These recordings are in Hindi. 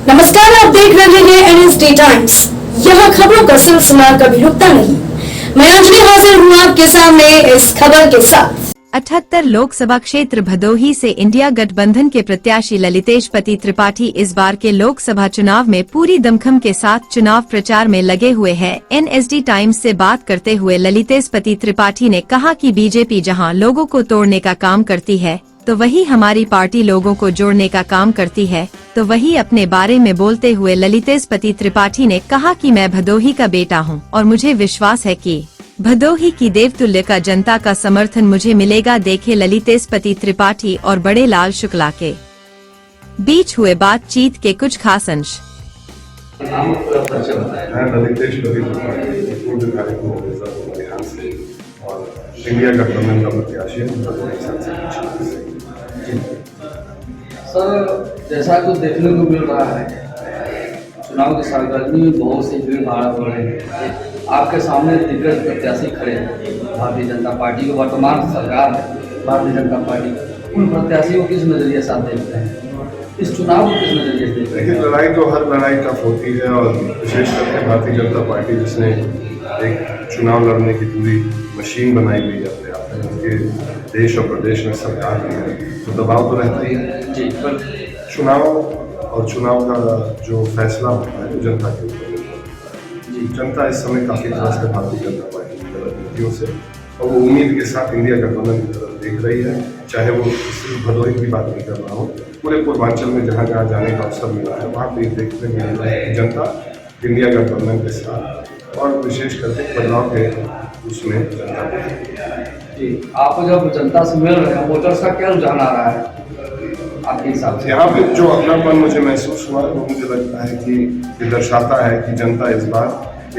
नमस्कार, आप देख रहे हैं एनएसडी टाइम्स। यहाँ खबरों का सिलसिला कभी रुकता नहीं। मैं अंजलि हाजिर हूँ आपके सामने इस खबर के साथ। 78 लोकसभा क्षेत्र भदोही से इंडिया गठबंधन के प्रत्याशी ललितेश पति त्रिपाठी इस बार के लोकसभा चुनाव में पूरी दमखम के साथ चुनाव प्रचार में लगे हुए हैं। एनएसडी टाइम्स से बात करते हुए ललितेश पति त्रिपाठी ने कहा कि बीजेपी जहां लोगों को तोड़ने का काम करती है, तो वही हमारी पार्टी लोगों को जोड़ने का काम करती है। तो वही अपने बारे में बोलते हुए ललितेश पति त्रिपाठी ने कहा कि मैं भदोही का बेटा हूं और मुझे विश्वास है कि भदोही की देवतुल्य का जनता का समर्थन मुझे मिलेगा। देखे ललितेश पति त्रिपाठी और बड़े लाल शुक्ला के बीच हुए बातचीत के कुछ खास अंश। मैं ललितेश पति त्रिपाठी पूर्व विधायक हूं बिहार से और इंडिया गठबंधन का प्रत्याशी हूं। सर, जैसा कुछ देखने को मिल रहा है, चुनाव की सरगर्मी में बहुत सी भीड़ भाड़ हो रही है। आपके सामने दिग्गज प्रत्याशी खड़े हैं। भारतीय जनता पार्टी की वर्तमान सरकार है, भारतीय जनता पार्टी उन प्रत्याशियों को किस नज़रिए से देखते हैं, इस चुनाव को किस नज़रिए से देखते हैं? देखिए, लड़ाई तो हर लड़ाई टफ होती है और विशेष करके भारतीय जनता पार्टी जिसने एक चुनाव लड़ने की पूरी मशीन बनाई हुई है अपने आप में, उसके देश और प्रदेश में सरकार में है, तो दबाव तो रहता ही है जी। पर चुनाव और चुनाव का जो फैसला होता है वो जनता के ऊपर है जी। जनता इस समय काफ़ी तरह से भारतीय जनता पार्टी की तरफ नीतियों से और वो उम्मीद के साथ इंडिया गठबंधन की तरफ देख रही है। चाहे वो सिर्फ भदोही की बात नहीं कर रहा हो, पूरे पूर्वांचल में जहाँ जहाँ जाने का अवसर मिला है वहाँ पर देखने में मिल रहा है कि जनता इंडिया गठबंधन के साथ और विशेष करके बदलाव के उसमें जनता जी, आप जब जनता से मिल रहे हैं, वोटर्स का क्या रुझान आ रहा है आपके हिसाब से? यहाँ पे जो अपनापन मुझे महसूस हुआ वो मुझे लगता है कि ये दर्शाता है कि जनता इस बार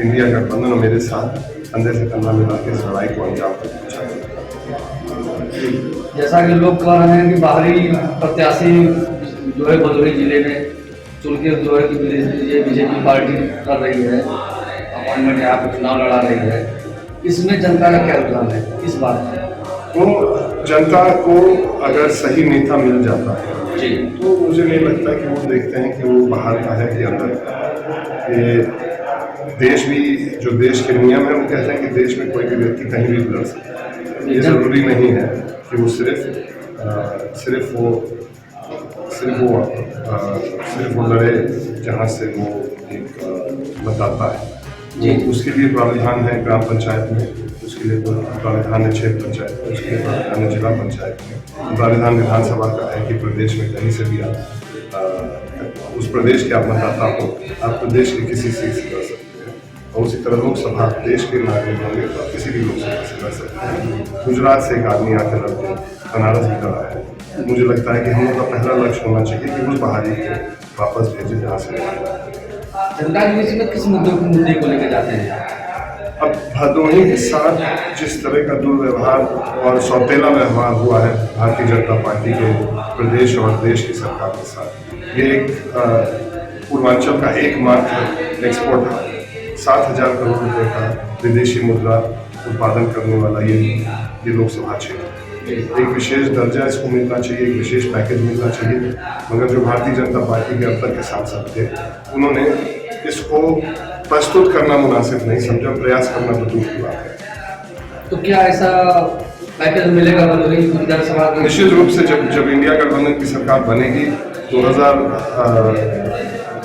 इंडिया गठबंधन और मेरे साथ कंधे से कंधा मिला के इस लड़ाई को अंजाम तक पहुँचाएगा। जैसा कि लोग कह रहे हैं कि बाहरी प्रत्याशी जो है भदोही जिले में चुन के जो है कि बीजेपी पार्टी कर रही है, अपॉइंटमेंट यहाँ पे चुनाव लड़ा रही है, इसमें जनता का क्या रुझान है इस बात? तो जनता को अगर सही नेता मिल जाता है जी, तो मुझे नहीं लगता कि वो देखते हैं कि वो बाहर का है कि अंदर का है। ये देश भी जो देश के नियम है वो कहते हैं कि देश में कोई भी व्यक्ति कहीं भी लड़ सकता है। ये जरूरी नहीं है कि वो सिर्फ वो लड़े जहाँ से वो एक मतदाता है जी। उसके लिए प्रावधान है ग्राम पंचायत में, उसके लिए प्रावधान है क्षेत्र पंचायत में, उसके लिए प्रावधान है जिला पंचायत में, प्रावधान विधानसभा का है कि प्रदेश में कहीं से भी आप उस प्रदेश के आप मतदाता हो, आप प्रदेश के किसी सीट से लड़ सकते हैं। और उसी तरह लोकसभा देश के नागरिक होंगे तो आप किसी भी लोकसभा से लड़ सकते हैं। गुजरात से एक आदमी आकर लड़के बनारस भी लड़ा है। मुझे लगता है कि हम लोग का पहला लक्ष्य होना चाहिए कि उस बाहरी को वापस भेजे जहाँ से जनता के बीच में किस मुद्दे को लेकर जाते हैं? अब भदोही के साथ जिस तरह का दुर्व्यवहार और सौतेला व्यवहार हुआ है भारतीय जनता पार्टी के प्रदेश और देश की सरकार के साथ, ये एक पूर्वांचल का एकमात्र एक्सपोर्ट है। 7,000 करोड़ रुपए का विदेशी मुद्रा उत्पादन करने वाला ये लोकसभा क्षेत्र, एक विशेष दर्जा इसको मिलना चाहिए, एक विशेष पैकेज मिलना चाहिए। मगर जो भारतीय जनता पार्टी के अब तक के सांसद थे उन्होंने इसको प्रस्तुत करना मुनासिब नहीं समझा, प्रयास करना तो दूर की बात है। तो क्या ऐसा पैकेज मिलेगा भदोही विधानसभा को? निश्चित रूप से जब इंडिया गठबंधन की सरकार बनेगी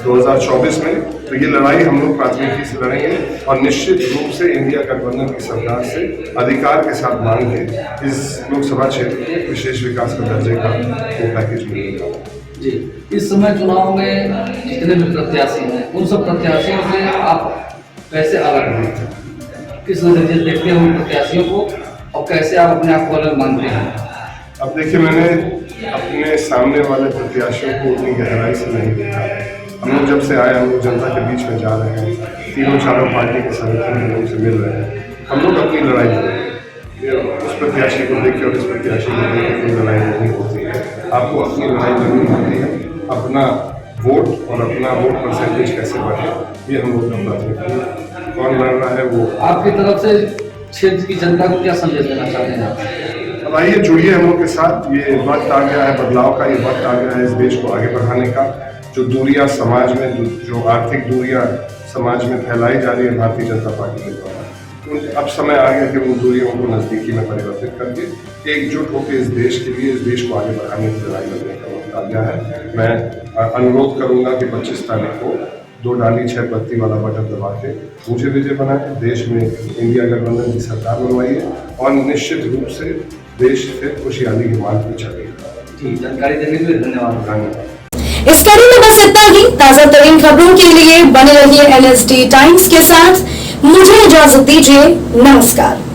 2024 में, तो ये लड़ाई हम लोग प्राथमिकता से लड़ेंगे और निश्चित रूप से इंडिया गठबंधन की सरकार से अधिकार के साथ मांग के इस लोकसभा क्षेत्र के विशेष विकास का दर्जे का वो पैकेज मिलेगा जी। इस समय चुनाव में जितने भी प्रत्याशी हैं, उन सब प्रत्याशियों से आप कैसे अलग हैं? किस नजरिए देखते हैं उन प्रत्याशियों को और कैसे आप अपने आप को अलग मानते हैं? अब देखिए, मैंने अपने सामने वाले प्रत्याशियों को उतनी गहराई से नहीं देखा है। हम लोग जब से आए, हम लोग जनता के बीच में जा रहे हैं, तीनों चारों पार्टी के संगठन के लोगों से मिल रहे हैं। हम लोग अपनी लड़ाई लड़ेंगे, उस प्रत्याशी को देख के और इस प्रत्याशी को देख के कोई लड़ाई नहीं होती है। आपको अपनी लड़ाई लड़नी होती है, अपना वोट और अपना वोट परसेंटेज कैसे बढ़े, ये हम लोग का प्राथमिकता है। कौन लड़ रहा है वो आपकी तरफ से क्षेत्र की जनता को क्या संदेश देना चाहते हैं आप? अब आइए जुड़िए हम लोग के साथ। ये वक्त आ गया है बदलाव का, ये वक्त आ गया है इस देश को आगे बढ़ाने का। जो दूरियां समाज में जो आर्थिक दूरियां समाज में फैलाई जा रही है भारतीय जनता पार्टी के द्वारा, अब समय आ गया कि उन दूरियों को नजदीकी में परिवर्तित करके एकजुट होकर इस देश के लिए, इस देश को आगे बढ़ाने की लड़ाई लड़ने का मौका दिया है। मैं अनुरोध करूंगा कि 25 तारीख को 2 डाली 6 पत्ती वाला बटन दबा के मुझे विजय बनाए, देश में इंडिया गठबंधन की सरकार बनवाइए और निश्चित रूप से देश फिर खुशहाली के मार्ग पर चलेगा। ठीक, जानकारी देने के लिए धन्यवाद। धन्यवाद। इस कड़ी में बस इतना ही। ताजा तरीन खबरों के लिए बने रहिए NSD टाइम्स के साथ। मुझे इजाजत दीजिए, नमस्कार।